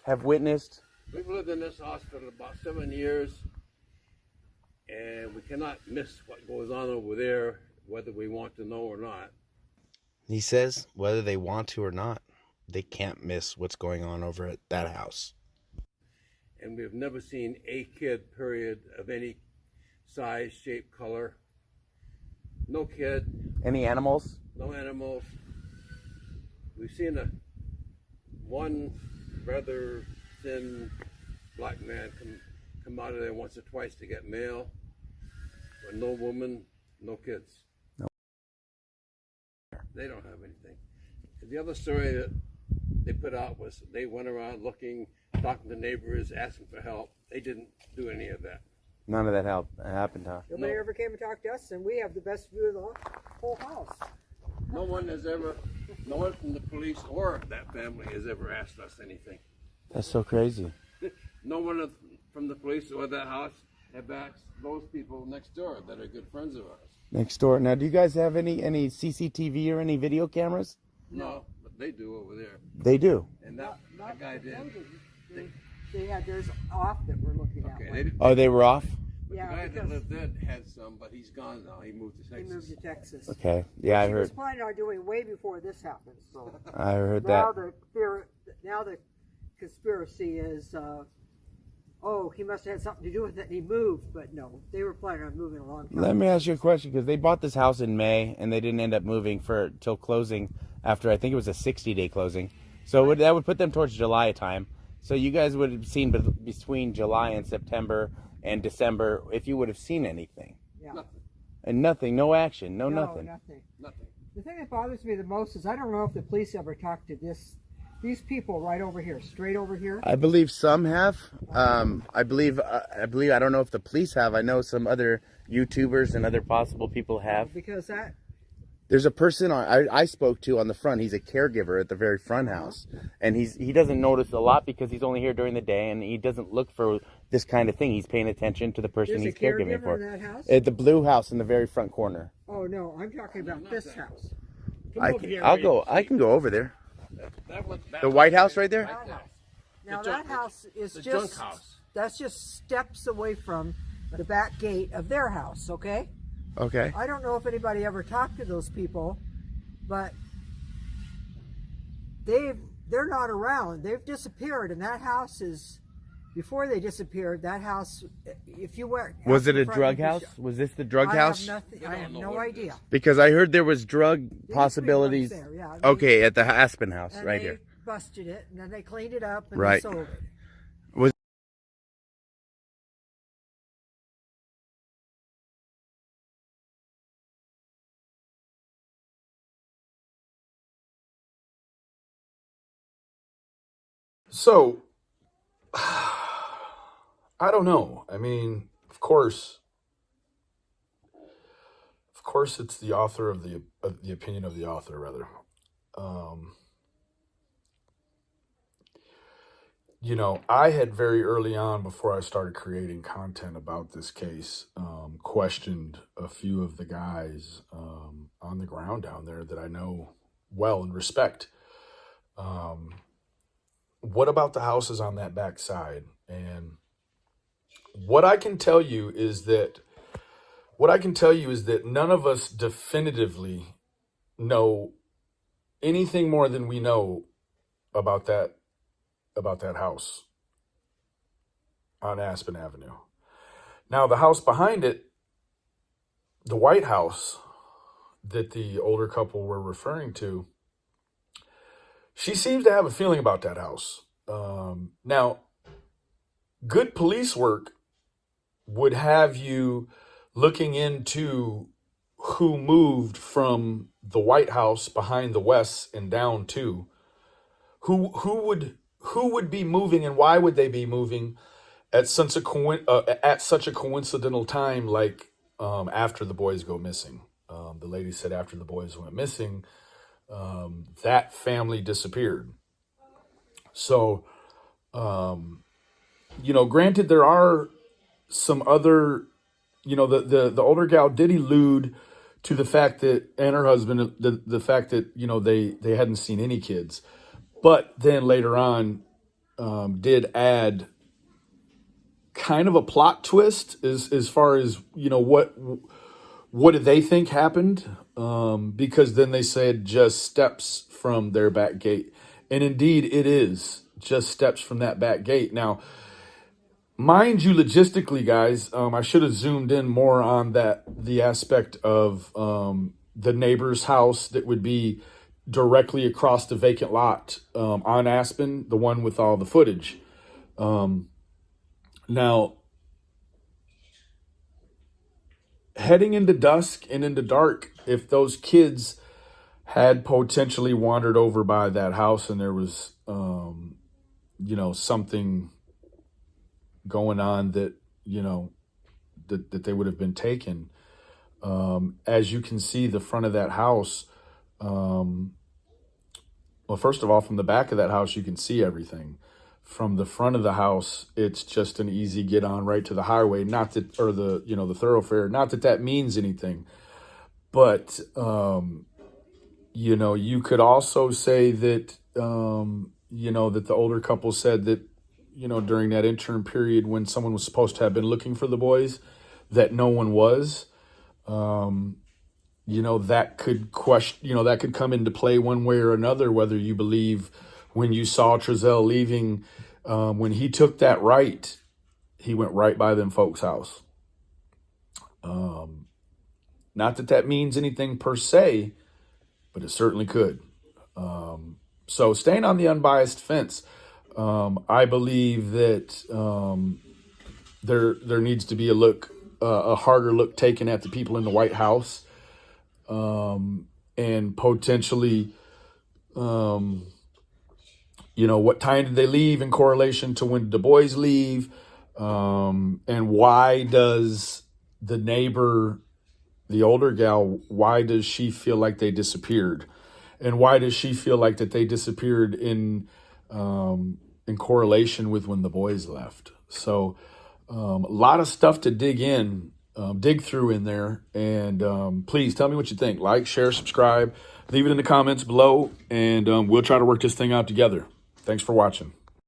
have witnessed? We've lived in this hospital about 7 years, and we cannot miss what goes on over there, whether we want to know or not. He says whether they want to or not, they can't miss what's going on over at that house. And we've never seen a kid, period, of any size, shape, color. No kid. Any animals? No animals. We've seen one rather thin black man come out of there once or twice to get mail, but no woman, no kids. No. They don't have anything. And the other story that they put out was they went around looking, talking to neighbors, asking for help. They didn't do any of that. None of that happened, huh? Nobody ever came and talked to us, and we have the best view of the whole house. No one from the police or that family has ever asked us anything. That's so crazy. No one from the police or that house have asked those people next door that are good friends of ours. Next door. Now, do you guys have any CCTV or any video cameras? No, but they do over there. They do. And that guy did. They had theirs off that we're looking at. Okay, Oh, they were off? But Yeah, the guy that because lived there had some, but he's gone now. He moved to Texas. he moved to Texas. Okay. Yeah, I He was heard. planning on doing way before this happened. So I heard now that. the conspiracy is, he must have had something to do with it, and he moved. But no, they were planning on moving a long time. Let me ask you a question, because they bought this house in May and they didn't end up moving till closing after, I think it was a 60-day closing. So that would put them towards July time. So you guys would have seen between July and September and December if you would have seen anything. Yeah. Nothing. And nothing, no action, nothing. Nothing. Nothing. The thing that bothers me the most is I don't know if the police ever talked to these people right over here, straight over here. I believe some have. I believe. I don't know if the police have. I know some other YouTubers and other possible people have. Because There's a person I spoke to on the front. He's a caregiver at the very front house, and he doesn't notice a lot because he's only here during the day, and he doesn't look for this kind of thing. He's paying attention to the person there's he's a caregiving caregiver for. in that house? At the blue house in the very front corner. Oh no, I'm talking about this house. I can go over there. That The White House right there. That house. Now The that junk- house is the just junk house. that's just steps away from the back gate of their house. Okay. Okay. I don't know if anybody ever talked to those people, but they're not around. They've disappeared, and that house is. Before they disappeared, that house, if you were... Was it a drug house? Was this the drug house? I have no idea. Because I heard there was drug possibilities. There, yeah. Okay, at the Aspen house, And right they here. busted it, and then they cleaned it up and Right. they sold it. Was So, I don't know. I mean, of course, it's the author of the opinion of the author, rather. I had very early on, before I started creating content about this case, questioned a few of the guys on the ground down there that I know well and respect. What about the houses on that back side? And what I can tell you is that none of us definitively know anything more than we know about that house on Aspen Avenue. Now, the house behind it, the White House that the older couple were referring to, she seems to have a feeling about that house. Now, good police work would have you looking into who moved from the White House behind the West and down to who would be moving, and why would they be moving at such a coincidental time, like after the boys go missing. The lady said after the boys went missing, that family disappeared. So, granted, there are some other, the older gal did allude to the fact that, and her husband, the fact that, they hadn't seen any kids. But then later on, did add kind of a plot twist as far as, what did they think happened? Because then they said just steps from their back gate. And indeed it is just steps from that back gate. Now, mind you, logistically, guys, I should have zoomed in more on the aspect of the neighbor's house that would be directly across the vacant lot on Aspen, the one with all the footage. Now, heading into dusk and into dark, if those kids had potentially wandered over by that house and there was, something going on that, that they would have been taken. As you can see, the front of that house, well, first of all, from the back of that house, you can see everything. From the front of the house, it's just an easy get on right to the highway, the thoroughfare. Not that that means anything, but, you could also say that, that the older couple said that, during that interim period when someone was supposed to have been looking for the boys, that no one was. That could that could come into play one way or another, whether you believe when you saw Trezell leaving, when he took that right, he went right by them folks' house. Not that that means anything per se, but it certainly could. So staying on the unbiased fence, I believe that there needs to be a harder look taken at the people in the White House, and potentially, what time did they leave in correlation to when did the boys leave, and why does the neighbor, the older gal, why does she feel like they disappeared, and why does she feel like that they disappeared in correlation with when the boys left? So a lot of stuff to dig through in there. And please tell me what you think. Like, share, subscribe, leave it in the comments below, and we'll try to work this thing out together. Thanks for watching.